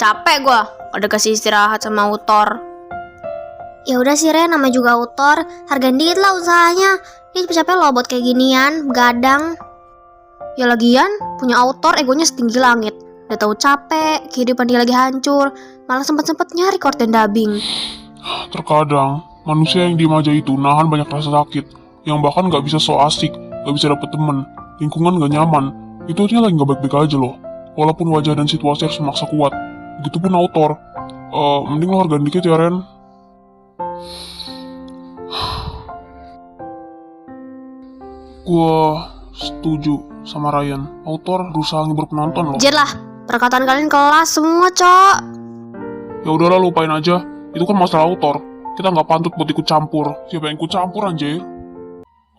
Capek gua, udah kasih istirahat sama autor. Ya udah sih Ren, namanya juga autor, hargain dikit lah usahanya. Ini capek-capek loh buat kayak ginian, begadang. Ya lagian, punya autor egonya setinggi langit. Udah tahu capek, kehidupan dia lagi hancur, malah sempet-sempetnya record dan dubbing. Terkadang, manusia yang diem aja itu nahan banyak rasa sakit, yang bahkan gak bisa so asik, gak bisa dapet temen, lingkungan gak nyaman. Itu artinya lagi gak baik-baik aja loh. Walaupun wajah dan situasi harus memaksa kuat. Begitupun autor. Mending lo hargain dikit ya Ren. Gua setuju sama Ryan. Autor berusaha ngibur penonton loh. Anjir lah, perkataan kalian kelas semua, Cok. Ya udahlah, lupain aja. Itu kan masalah autor. Kita nggak pantut buat ikut campur. Siapa yang ikut campur anjir?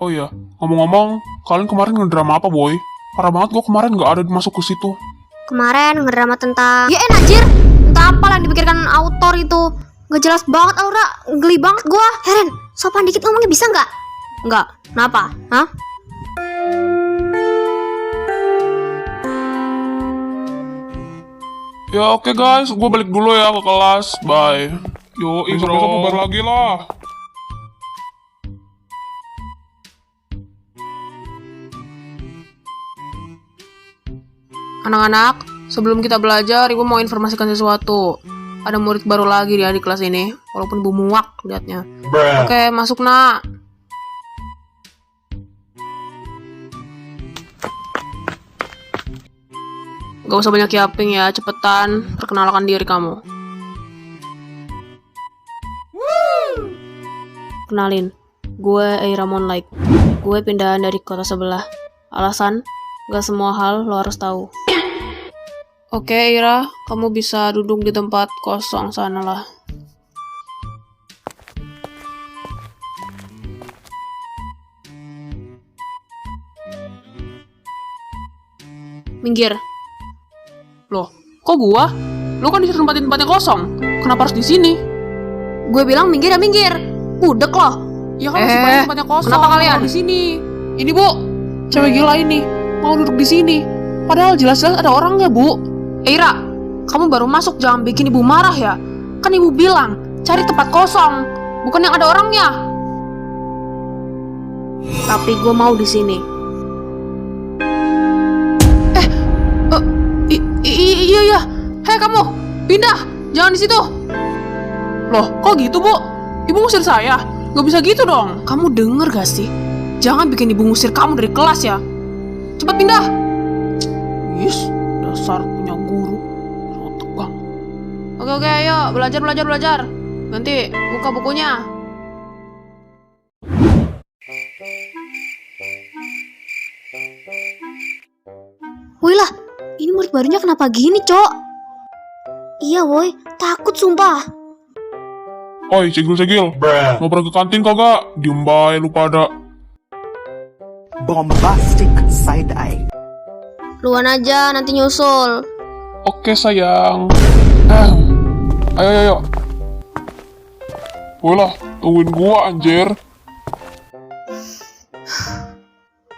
Oh iya, ngomong-ngomong, kalian kemarin ngedrama apa boy? Parah banget, gua kemarin nggak ada masuk ke situ. Kemarin ngedrama tentang... Ya anjir, entah apa yang dipikirkan autor itu. Nggak jelas banget, Aura. Geli banget gua. Heren, sopan dikit ngomongnya bisa nggak? Nggak, kenapa? Hah? Ya oke guys, gue balik dulu ya ke kelas. Bye. Yo, besok-besok bubar lagi lah. Anak-anak, sebelum kita belajar, Ibu mau informasikan sesuatu. Ada murid baru lagi di kelas ini, walaupun Ibu muak liatnya. Oke, masuk nak. Gak usah banyak yapping ya, cepetan perkenalkan diri kamu. Kenalin, gue Eira Moonlight. Gue pindahan dari kota sebelah. Alasan, gak semua hal lo harus tahu. Oke Eira, kamu bisa duduk di tempat kosong sana lah. Minggir. Loh, kok gua? Lo kan disuruh tempatin tempatnya kosong. Kenapa harus di sini? Gue bilang minggir ya minggir. Budek loh. Ya kan masih banyak tempatnya kosong. Kenapa kalian di sini? Ini bu, cewek gila ini mau duduk di sini. Padahal jelas-jelas ada orangnya bu. Eira, kamu baru masuk, jangan bikin ibu marah ya. Kan ibu bilang cari tempat kosong, bukan yang ada orangnya. Tapi gue mau di sini. Iya. Hei kamu, pindah, jangan di situ. Loh, kok gitu bu? Ibu ngusir saya? Gak bisa gitu dong. Kamu denger gak sih? Jangan bikin ibu ngusir kamu dari kelas ya. Cepat pindah. Yes, dasar punya guru. Rotek bang. Oke, ayo belajar. Nanti buka bukunya. Wih lah, ini murid barunya kenapa gini, Cok? Iya, woi, takut sumpah. Oi, cegil. Mau pergi ke kantin kagak? Diem bae lu pada. Bombastic side eye. Luan aja, nanti nyusul. Oke sayang. Ayo. Woi lah, tungguin gua anjir.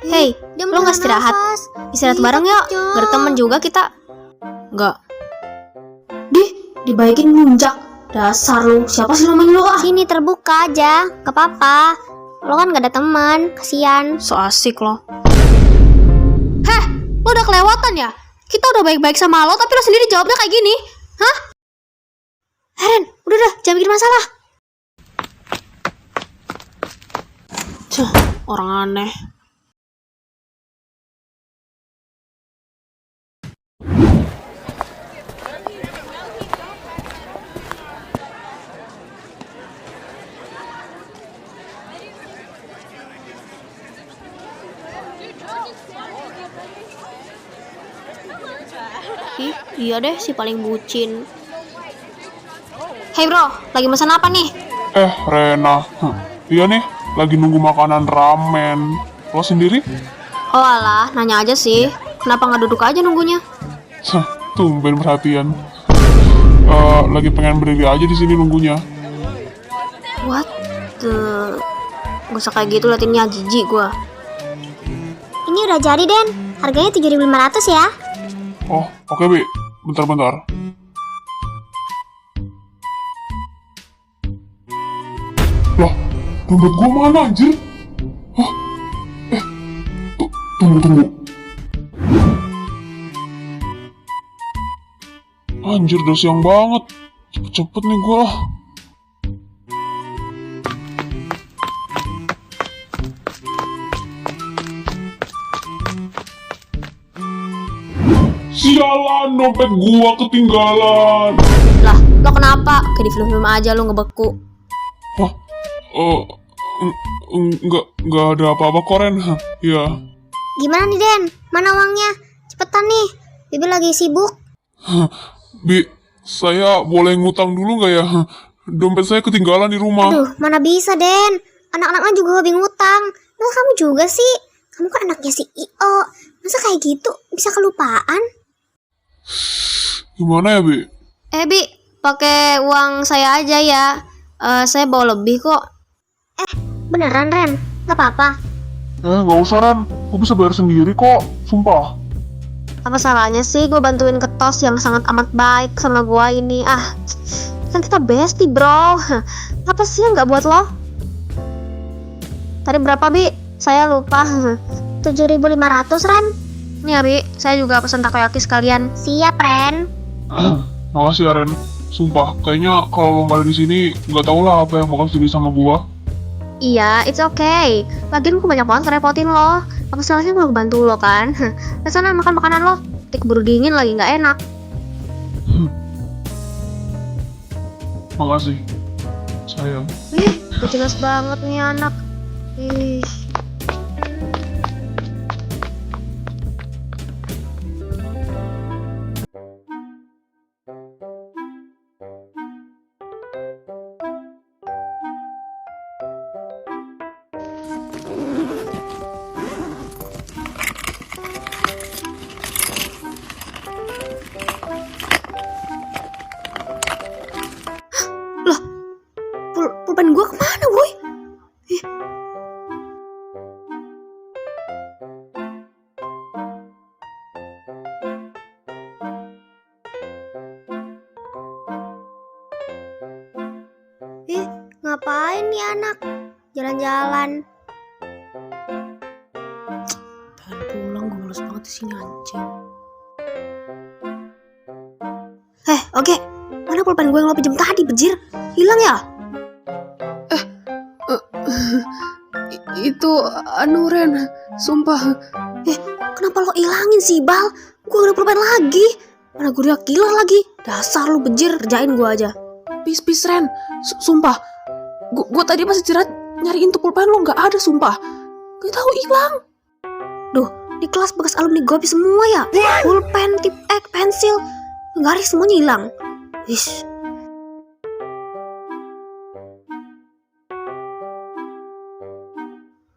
Hei, lo nggak istirahat? Istirahat bareng yuk, gak ada temen juga kita. Enggak. Dibaikin nunjak. Dasar lu, siapa sih namanya lu ah? Sini terbuka aja, gak apa-apa. Lo kan gak ada teman, kasihan. So asik lo. Heh, lo udah kelewatan ya? Kita udah baik-baik sama lo, tapi lo sendiri jawabnya kayak gini. Hah? Heren, udah, jangan bikin masalah. Orang aneh. Iya deh, si paling bucin. Hei bro, lagi pesan apa nih? Rena. Iya nih, lagi nunggu makanan ramen. Lo sendiri? Oh alah, nanya aja sih. Kenapa nggak duduk aja nunggunya? Tumben perhatian. Lagi pengen berdiri aja di sini nunggunya. What the... Gak usah kayak gitu, liatinnya jijik gua. Ini udah jadi Den, harganya 7.500 ya. Oh, oke Bi. Bentar. Dompet gua mana anjir? Hah? Tunggu. Anjir, udah siang banget. Cepet-cepet nih gua. Sialan, dompet gua ketinggalan. Lah, lo kenapa? Kayak di film-film aja lo ngebeku. Hah? Enggak ada apa-apa kok, Ren. Ya. Gimana nih Den? Mana uangnya? Cepetan nih, Bibi lagi sibuk. Bi, saya boleh ngutang dulu nggak ya? Dompet saya ketinggalan di rumah. Aduh, mana bisa Den? Anak-anaknya juga hobi ngutang. Masa kamu juga sih? Kamu kan anaknya CEO. Masa kayak gitu bisa kelupaan? Gimana ya, Bi? Bi, pakai uang saya aja ya. Saya bawa lebih kok. Beneran Ren? Gak apa-apa. Nggak usah, Ren. Gue bisa bayar sendiri kok, sumpah. Apa salahnya sih gue bantuin ketos yang sangat amat baik sama gue ini? Kan kita bestie bro. Apa sih yang gak buat lo? Tadi berapa Bi? Saya lupa. 7.500 Ren. Nih ya Bi, saya juga pesan takoyaki sekalian. Siap Ren. Makasih ya, Ren. Sumpah, kayaknya kalau lo nggak ada di sini, nggak tau lah apa yang bakal terjadi sama gua. Iya, it's okay. Lagian gue banyak banget ngerepotin lo. Apa salahnya gue bantu lo kan? Ke sana makan makanan lo. Tik keburu dingin lagi nggak enak. Makasih, sayang. Udah jelas banget nih anak. Ih. Pulpen gue kemana boy? Ngapain nih anak? Jalan-jalan. Pengen pulang, gue males banget di sini anjing. Oke. Mana pulpen gue yang lo pinjam tadi, bejir? Hilang ya? Itu anu Ren, sumpah. Kenapa lo ilangin sih, Bal? Gue udah pulpen lagi. Mana gue udah killer lagi. Dasar lu bejir, kerjain gue aja. Peace Ren, sumpah. Gue tadi pas istirahat nyariin tuh pulpen lo nggak ada, sumpah. Gak tahu hilang. Duh, di kelas bekas alumni Gopi semua ya. Pulpen, tip ek, pensil, garis semuanya hilang. Ish.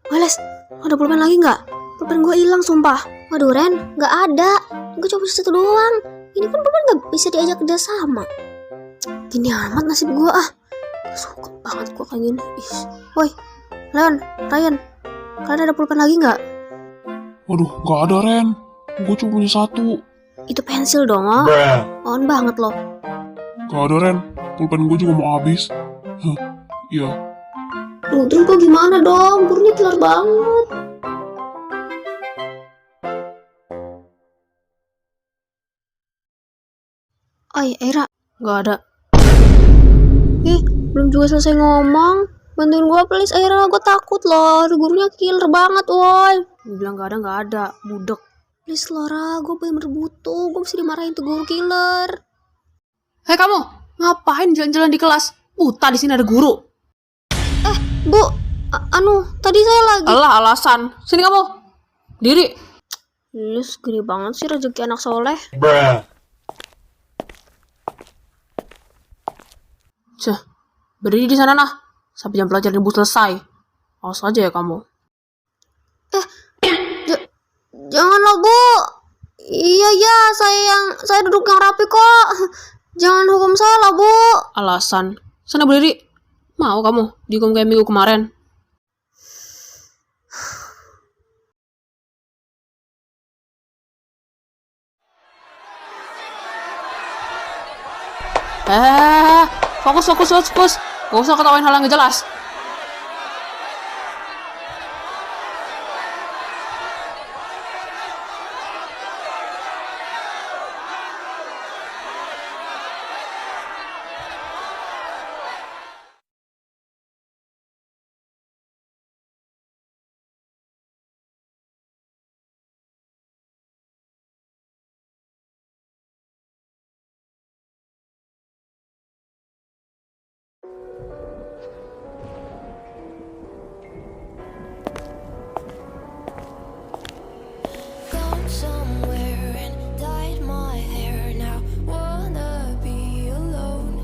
Wales, ada pulpen lagi nggak? Pulpen gue hilang sumpah. Waduh Ren, nggak ada. Gue cuma bisa satu doang. Ini kan pulpen nggak bisa diajak kerja sama. Gini amat nasib gue suka banget gue kayak gini. Woi, Leon, Ryan, kalian ada pulpen lagi nggak? Waduh, nggak ada, Ren. Gue cuma punya satu. Itu pensil dong, Mohon banget loh. Nggak ada, Ren. Pulpen gue juga mau habis. Iya. Terus kok gimana dong? Gurunya killer banget. Era, Nggak ada. belum juga selesai ngomong. Bantuin gue please, Era. Gue takut loh. Gurunya killer banget, woi. Gue bilang nggak ada, budek. Please, Lora. Gue bener-bener butuh. Gue mesti dimarahin tuh guru killer. Hei kamu, ngapain jalan-jalan di kelas? Buta di sini ada guru. Bu, tadi saya lagi. Alah alasan. Sini kamu. Diri. Please, gede banget sih rezeki anak soleh. Cih, berdiri di sana nah. Sampai jam pelajaran ibu selesai. Awas aja ya kamu. Jangan loh, Bu. Iya, saya duduk yang rapi kok. Jangan hukum saya lah, Bu. Alasan. Sana berdiri. Mau kamu dihukum kayak minggu kemarin? Fokus. Gak usah ketawain hal yang gak jelas. Gone somewhere and dyed my hair now. Wanna be alone.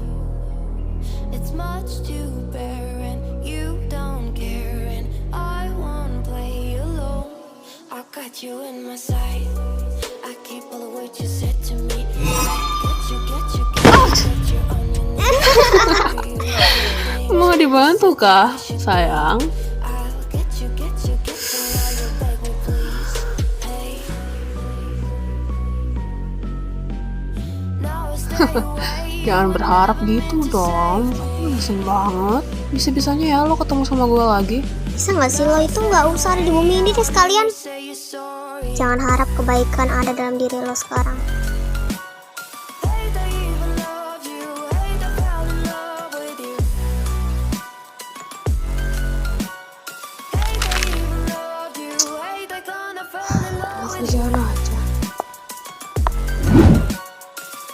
It's much to bear and you don't care and I won't play alone. I got you in my sight. I keep all the words you said to me. Get you on your knees. Mau dibantu kah, sayang? I'll get you while you beg me please. Hey. Now stay away. Jangan berharap gitu dong. Mesin banget. Bisa-bisanya ya lo ketemu sama gue lagi. Bisa nggak sih lo itu nggak usah ada di bumi ini deh sekalian? Say you're sorry. Jangan harap kebaikan ada dalam diri lo sekarang. Hey, they even love you. Hey, they fell in love with you. Hey, they even love you. Hey, they gonna fall in love with you. Jalan aja.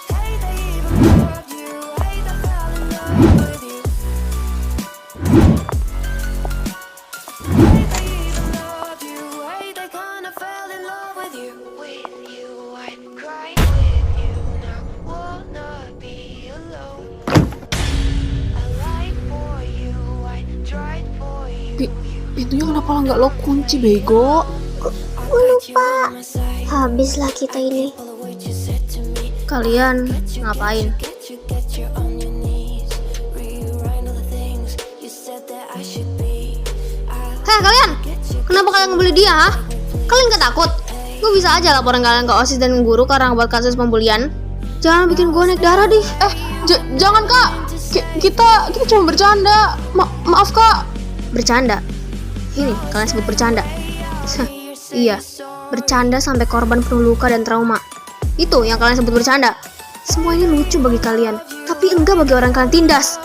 Hey, they even love you. Hey, they fell in love with you. Hey, they even love you. Hey, they gonna fall in love with you. With you, I'd cry with you now. Wanna be alone. I lied for you. I tried for you. Pintunya kenapa nggak lo kunci, bego? Gue lupa. Habislah kita ini. Kalian ngapain? Hei kalian, kenapa kalian ngebully dia? Ha? Kalian gak takut? Gue bisa aja laporan kalian ke OSIS dan guru karena buat kasus pembulian. Jangan bikin gue naik darah deh. Jangan kak, kita cuma bercanda. Maaf kak. Bercanda? Ini kalian sebut bercanda? Iya, bercanda sampai korban penuh luka dan trauma. Itu yang kalian sebut bercanda. Semua ini lucu bagi kalian, tapi enggak bagi orang kalian tindas.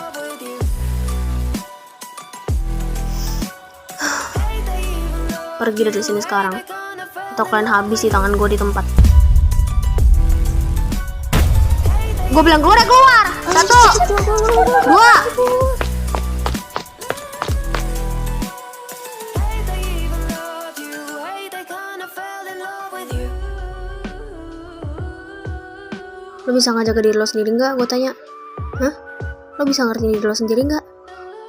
Pergi dari sini sekarang, atau kalian habis di tangan gue di tempat. Gue bilang keluar ya keluar. 1, 2. Lo bisa ngejaga diri lo sendiri nggak? Gue tanya. Hah? Lo bisa ngerti diri lo sendiri nggak?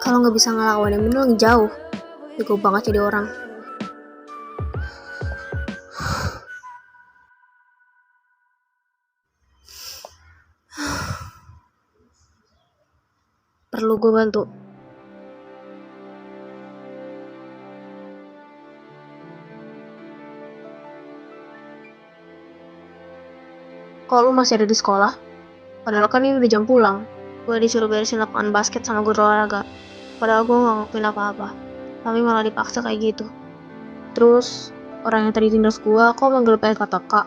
Kalau nggak bisa ngelawan yang bener lo jauh. Bego banget jadi orang. Perlu gue bantu? Kok lu masih ada di sekolah? Padahal kan ini udah jam pulang. Gue disuruh beresin lapangan basket sama guru olahraga. Padahal gue gak ngelakuin apa-apa. Tapi malah dipaksa kayak gitu. Terus, orang yang tadi tindas gue kok manggil pakai kata kak.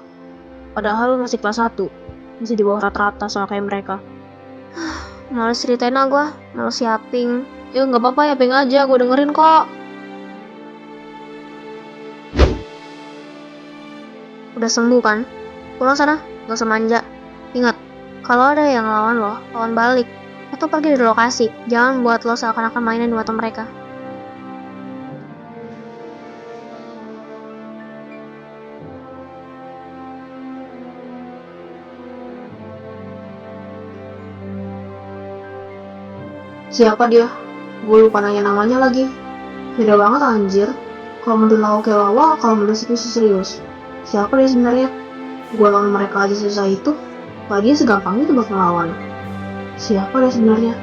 Padahal lu masih kelas 1. Masih di bawah rata-rata sama kayak mereka. Males ceritain lah gue. Males siaping. Ya gak apa-apa, yaping aja. Gue dengerin kok. Udah sembuh kan? Pulang sana. Gak usah manja. Ingat, kalau ada yang lawan lo, lawan balik. Atau pergi dari lokasi. Jangan buat lo seakan-akan mainan di mata mereka. Siapa dia? Gue lupa nanya namanya lagi. Beda banget anjir. Kalau model lawa kayak lawa, kalau model serius. Siapa dia sebenarnya? Gue lawan mereka aja susah itu. Lah dia segampang itu buat ngelawan. Siapa dia sebenarnya?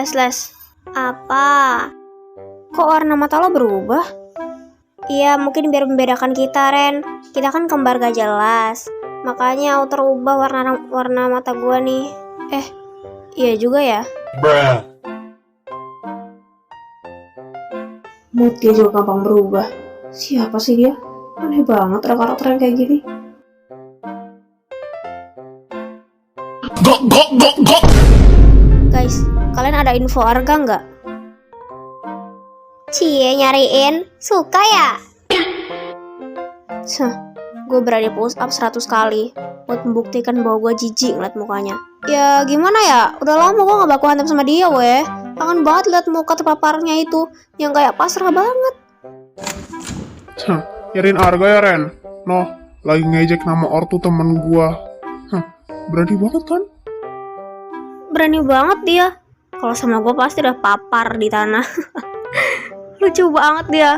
Les. Apa? Kok warna mata lo berubah? Iya, mungkin biar membedakan kita, Ren. Kita kan kembar gak jelas. Makanya outer ubah warna mata gua nih. Iya juga ya. Mood dia juga gampang berubah. Siapa sih dia? Aneh banget ada karakter yang kayak gini. Guys, kalian ada info harga nggak? Cie nyariin, suka ya? Gue berani push up 100 kali buat membuktikan bahwa gue jijik ngeliat mukanya. Ya gimana ya, udah lama gue gak baku hantam sama dia weh. Kangen banget liat muka terpaparnya itu, yang kayak pasrah banget. Nyariin harga ya, Ren? Noh, lagi ngejek nama ortu temen gua. Berani banget kan? Berani banget dia. Kalau sama gue pasti udah papar di tanah. Lucu banget dia.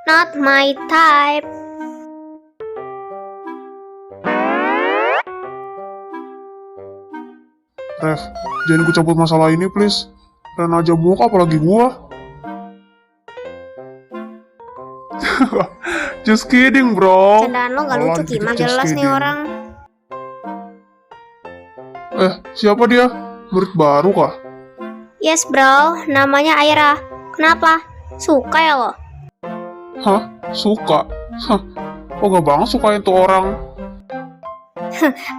Not my type. Ref, jangan ikut campur masalah ini please. Ren aja muak apalagi gua. Just kidding bro. Candaan lo gak lucu, Kima. Just Jelas nih kidding. orang. Siapa dia? Murid baru kah? Yes bro, namanya Aira. Kenapa? Suka ya lo? Hah? Suka? Kok gak banget sukain tuh orang?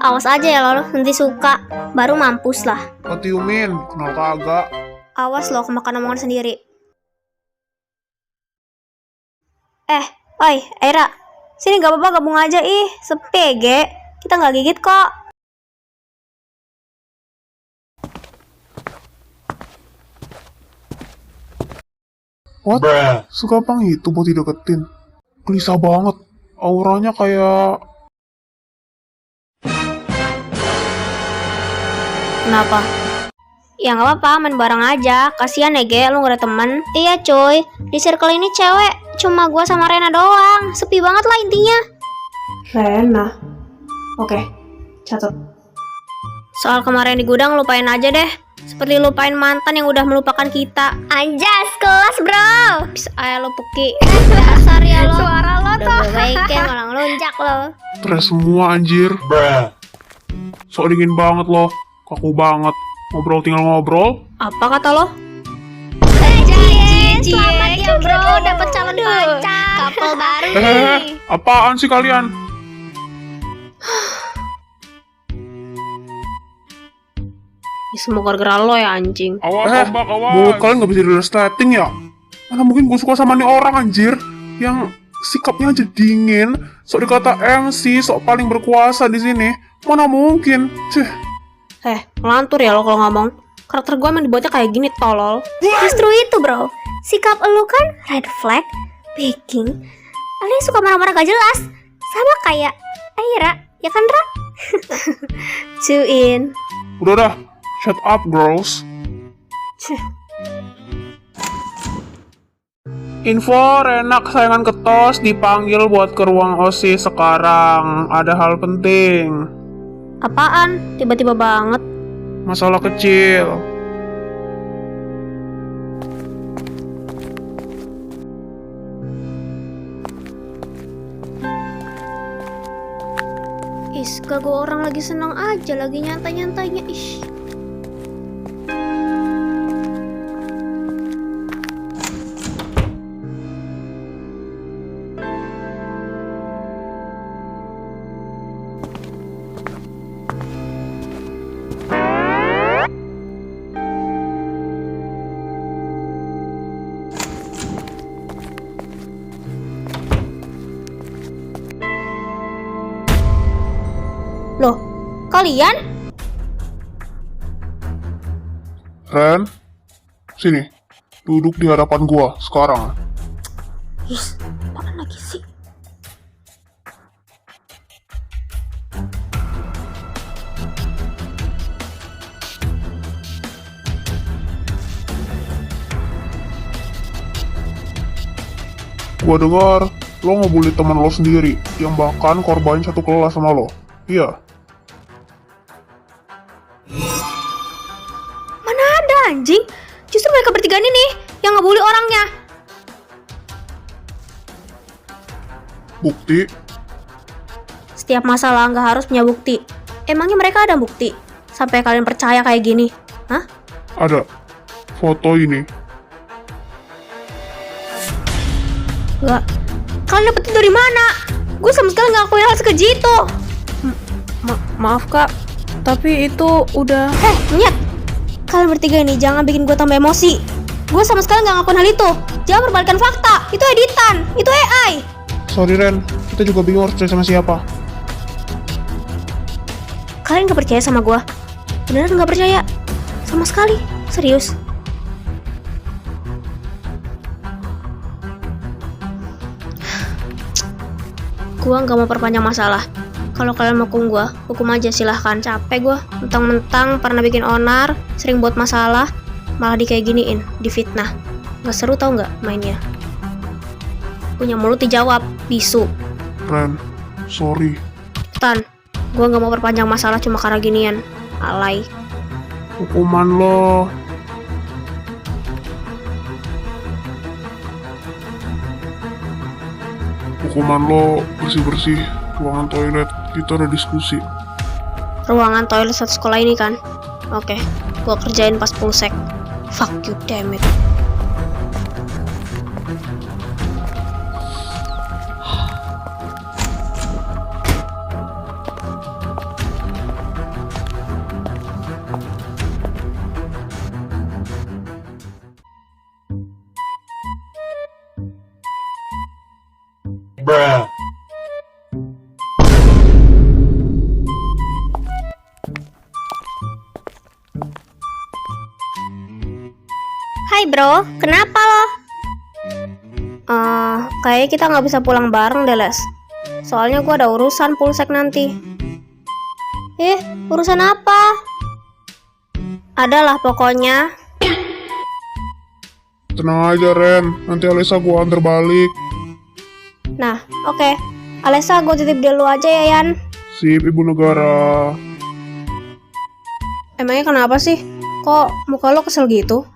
Awas aja ya lo, nanti suka. Baru mampus lah. What do you mean? Kenal kagak? Awas lo kemakan omongan sendiri. Oi, Aira. Sini gak apa-apa gabung aja ih. Sepi ge. Kita gak gigit kok. What? Segampang itu buat dideketin? Gelisah banget. Auranya kayak... Kenapa? Ya gak apa-apa, main bareng aja. Kasian ya Ge, lu gak ada temen. Iya cuy, di circle ini cewek cuma gua sama Rena doang. Sepi banget lah intinya. Rena. Oke, catat. Soal kemarin di gudang lupain aja deh. Seperti lupain mantan yang udah melupakan kita. Anjas, kelas bro. Bisa aja lo Puki. Dasar ya lo. Suara lo tuh. Udah baikin malah ngelunjak lo. Stres semua anjir. Sok dingin banget loh. Kaku banget. Ngobrol tinggal ngobrol. Apa kata lo? Selamat ya bro, dapet calon pacar. Couple baru nih. Apaan sih kalian? Ini semua gara-gara lo ya anjing. Awas, ombak, awas. Mulut kalian gak bisa di-resleting ya? Mana mungkin gue suka sama nih orang anjir. Yang sikapnya aja dingin. Sok dikata MC, sok paling berkuasa di sini. Mana mungkin? Ngelantur ya lo kalau ngomong. Karakter gue emang dibuatnya kayak gini, tolol. Justru itu bro, sikap elu kan red flag, baking, alias suka marah-marah gak jelas. Sama kayak Aira, ya kan Ra? Cuin. Udah dah, shut up girls. Info, Rena kesayangan Ketos dipanggil buat ke ruang OSIS sekarang. Ada hal penting. Apaan? Tiba-tiba banget. Masalah kecil. Gak gue orang lagi seneng aja, lagi nyantai-nyantainya. Ish. Loh, kalian? Ren, sini. Duduk di hadapan gua sekarang. Yes, apaan lagi sih? Gua dengar lo ngebully teman lo sendiri yang bahkan korban satu kelas sama lo. Iya. Mana ada anjing? Justru mereka bertiga ini nih yang ngebully orangnya. Bukti? Setiap masalah nggak harus punya bukti. Emangnya mereka ada bukti? Sampai kalian percaya kayak gini? Hah? Ada. Foto ini. Kalian dapet itu dari mana? Gue sama sekali gak ngelakuin hal sekeji itu. Maaf kak, tapi itu udah... Nyet, kalian bertiga ini jangan bikin gue tambah emosi. Gue sama sekali gak ngelakuin hal itu. Jangan berbalikan fakta. Itu editan, itu AI. Sorry Ren, kita juga bingung harus percaya sama siapa. Kalian gak percaya sama gue? Beneran gak percaya? Sama sekali, serius. Gue gak mau perpanjang masalah. Kalau kalian mau hukum aja silahkan. Capek gue, mentang-mentang pernah bikin onar, sering buat masalah, malah kayak giniin, difitnah. Gak seru tau gak mainnya? Punya mulut dijawab, bisu. Ren, sorry. Tan, gue gak mau perpanjang masalah cuma karena ginian. Alay. Hukuman lo. Hukuman lo bersih-bersih ruangan toilet. Kita ada diskusi. Ruangan toilet satu sekolah ini kan? Oke, gue kerjain pas polsek. Fuck you, damn it. Hai bro, kenapa lo? Kayaknya kita nggak bisa pulang bareng deh Les. Soalnya gue ada urusan polsek nanti. Urusan apa? Adalah pokoknya. Tenang aja Ren, nanti Alisa gua antar balik. Nah, oke. Alessa, gue titip dulu aja ya Yan. Sip, Ibu Negara. Emangnya kenapa sih? Kok muka lo kesel gitu?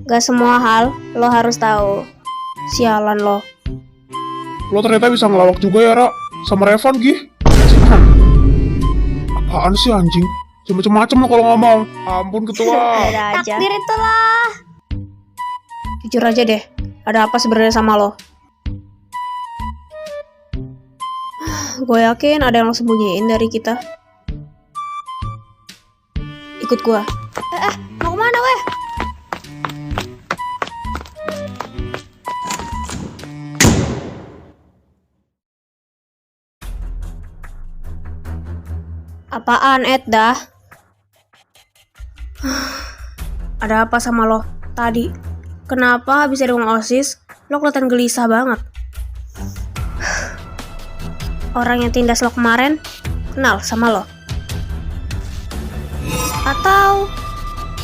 Gak semua hal lo harus tahu. Sialan lo. Lo ternyata bisa ngelawak juga ya, Ra? Sama Revan, Gih? Apaan sih, anjing? Macem-macem lo kalau ngomong. Ampun, ketua. Ada aja. Takdir itulah. Jujur aja deh, ada apa sebenarnya sama lo? Gue yakin ada yang lo sembunyiin dari kita. Ikut gue. Mau kemana weh? Apaan Ed dah? Ada apa sama lo tadi? Kenapa habis dari ruang OSIS lo kelihatan gelisah banget? Orang yang tindas lo kemarin kenal sama lo? Atau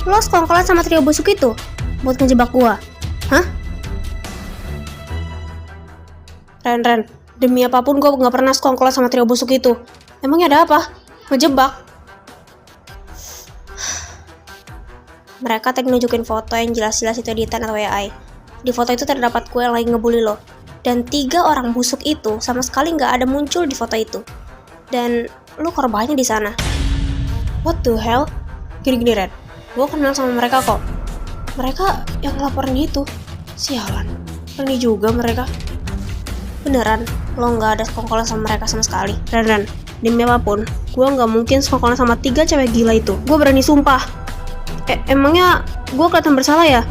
lo sekongkolan sama trio busuk itu buat ngejebak gua? Hah? Ren, demi apapun gue gak pernah sekongkolan sama trio busuk itu. Emangnya ada apa? Ngejebak? Mereka tadi nunjukin foto yang jelas-jelas itu editan atau AI. Di foto itu terdapat gue yang lagi ngebully lo. Dan 3 orang busuk itu sama sekali nggak ada muncul di foto itu. Dan lo korbannya di sana. What the hell? Gini Ren, gue kenal sama mereka kok. Mereka yang laporin itu. Sialan, berani juga mereka. Beneran, lo nggak ada sekongkolan sama mereka sama sekali. Ren, demi apapun, gue nggak mungkin sekongkolan sama 3 cewek gila itu. Gue berani sumpah. Emangnya gue kelihatan bersalah ya?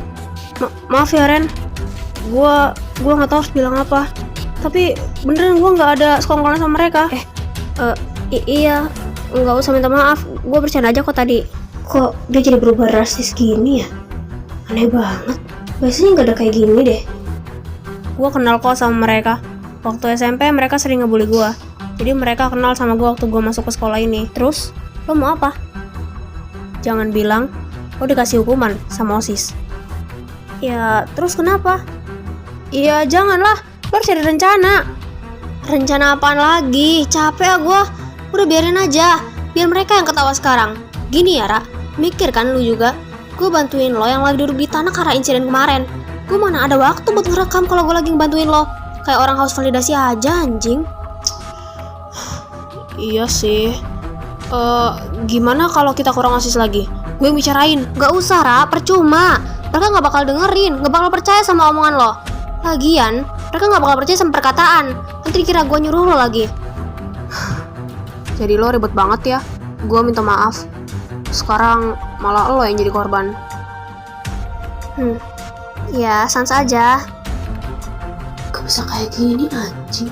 Maaf ya Ren, gue nggak tahu harus bilang apa. Tapi beneran gue nggak ada sekongkolan sama mereka. Iya, nggak usah minta maaf. Gue bercanda aja kok tadi. Kok dia jadi berubah drastis gini ya? Aneh banget. Biasanya nggak ada kayak gini deh. Gue kenal kok sama mereka. Waktu SMP mereka sering ngebully gue. Jadi mereka kenal sama gue waktu gue masuk ke sekolah ini. Terus, lo mau apa? Jangan bilang lo dikasih hukuman sama OSIS. Ya, terus kenapa? Iya, janganlah. Lo harus ada rencana. Rencana apaan lagi? Capek ya gue. Udah biarin aja. Biar mereka yang ketawa sekarang. Gini ya, Ra. Mikir kan lu juga. Gue bantuin lo yang lagi duduk di tanah karena insiden kemarin. Gue mana ada waktu buat ngerekam kalau gue lagi ngebantuin lo. Kayak orang haus validasi aja, anjing. Iya sih. Gimana kalau kita kurang OSIS lagi? Gue yang bicarain. Gak usah, Ra, percuma. Mereka gak bakal dengerin, gak bakal percaya sama omongan lo. Lagian, Mereka nggak bakal percaya sama perkataan. Nanti dikira gue nyuruh lo lagi. Jadi lo ribet banget ya. Gue minta maaf. Sekarang malah lo yang jadi korban. Ya, sans aja. Gak bisa kayak gini anjing.